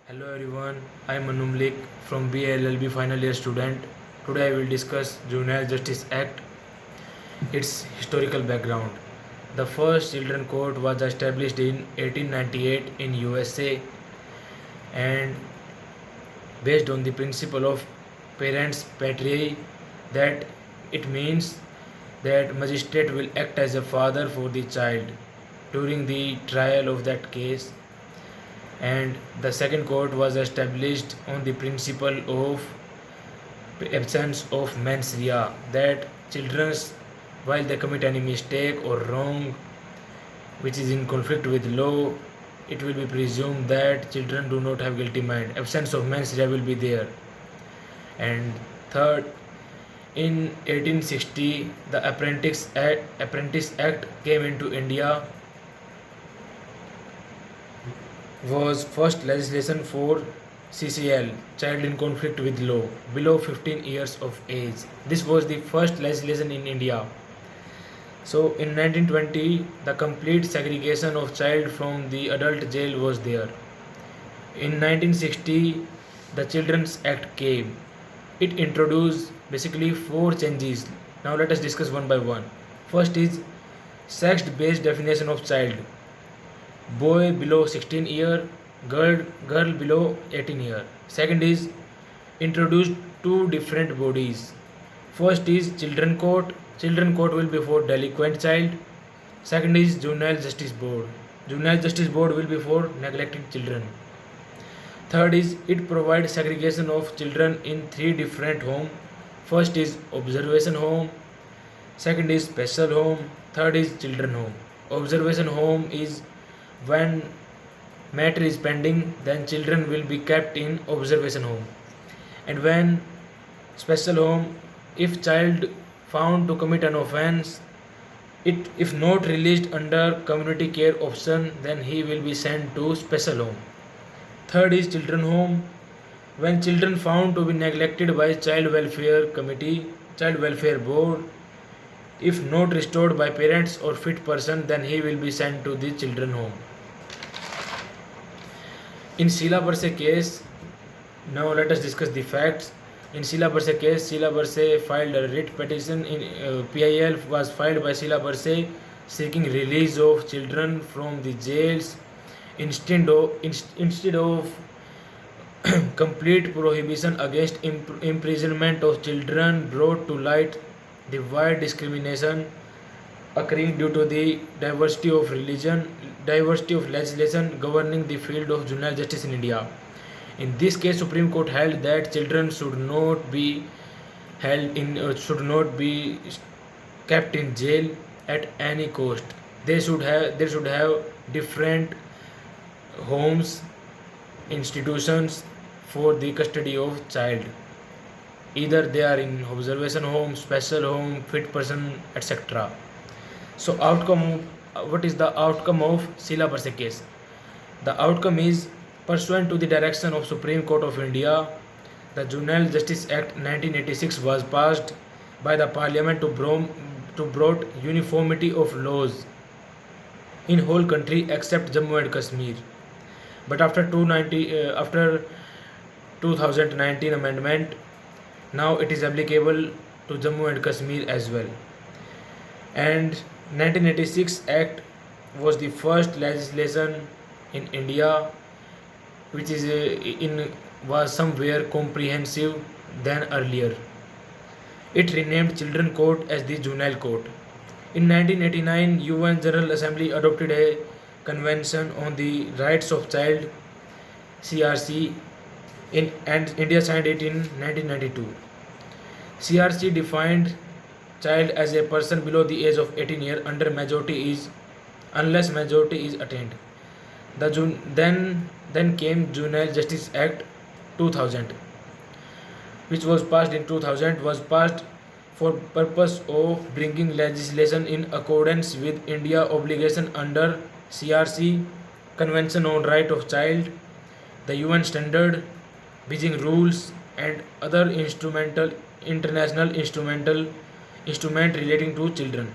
Hello everyone, I am Manu Malik from BLLB final year student. Today I will discuss Juvenile Justice Act, its historical background. The first children court was established in 1898 in USA and based on the principle of parents patriae, that it means that magistrate will act as a father for the child during the trial of that case. And the second court was established on the principle of absence of mens rea, that children, while they commit any mistake or wrong which is in conflict with law, it will be presumed that children do not have guilty mind. Absence of mens rea will be there. And third, in 1860, the Apprentice Act came into India, was first legislation for CCL, child in conflict with law, below 15 years of age. This was the first legislation in India. So in 1920, the complete segregation of child from the adult jail was there. In 1960, the Children's Act came. It introduced basically four changes. Now let us discuss one by one. First is sex-based definition of child. Boy below 16 year, girl below 18 year. Second is introduced two different bodies. First is children court. Children court will be for delinquent child. Second is juvenile justice board. Juvenile justice board will be for neglected children. Third is it provides segregation of children in three different homes. First is observation home. Second is special home. Third is children home. Observation home is when matter is pending, then children will be kept in observation home. And when special home, if child found to commit an offense, it if not released under community care option, then he will be sent to special home. Third is children home, when children found to be neglected by child welfare committee, child welfare board, if not restored by parents or fit person, then he will be sent to the children home. In Sheila Burse case, now let us discuss the facts. In Sheila Burse case, Sheila Burse filed a writ petition. In PIL was filed by Sheila Burse seeking release of children from the jails instead of complete prohibition against imprisonment of children, brought to light the wide discrimination occurring due to the diversity of legislation governing the field of juvenile justice in India. In this case, Supreme Court held that children should not be kept in jail at any cost. They should have different homes, institutions for the custody of child. Either they are in observation home, special home, fit person, etc. So what is the outcome of Sheila Burse case? The outcome is, pursuant to the direction of Supreme Court of India, the Juvenile Justice Act 1986 was passed by the Parliament to brought uniformity of laws in whole country except Jammu and Kashmir. But after 2019 amendment, now it is applicable to Jammu and Kashmir as well. And 1986 Act was the first legislation in India which is in was somewhere comprehensive than earlier. It renamed Children Court as the Juvenile Court. In 1989, UN General Assembly adopted a Convention on the Rights of Child (CRC) and India signed it in 1992. CRC defined child as a person below the age of 18 years under majority is unless majority is attained. Then came Juvenile Justice Act 2000, which was passed in 2000, was passed for purpose of bringing legislation in accordance with India obligation under CRC, Convention on Right of Child, the UN Standard, Beijing Rules, and other international instrument relating to children.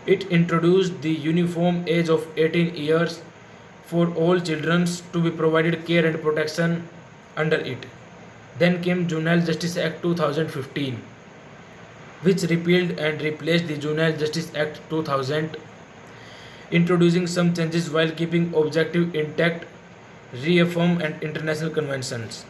It introduced the uniform age of 18 years for all children to be provided care and protection under it. Then came Juvenile Justice Act 2015, which repealed and replaced the Juvenile Justice Act 2000, introducing some changes while keeping objective intact, reaffirm and international conventions.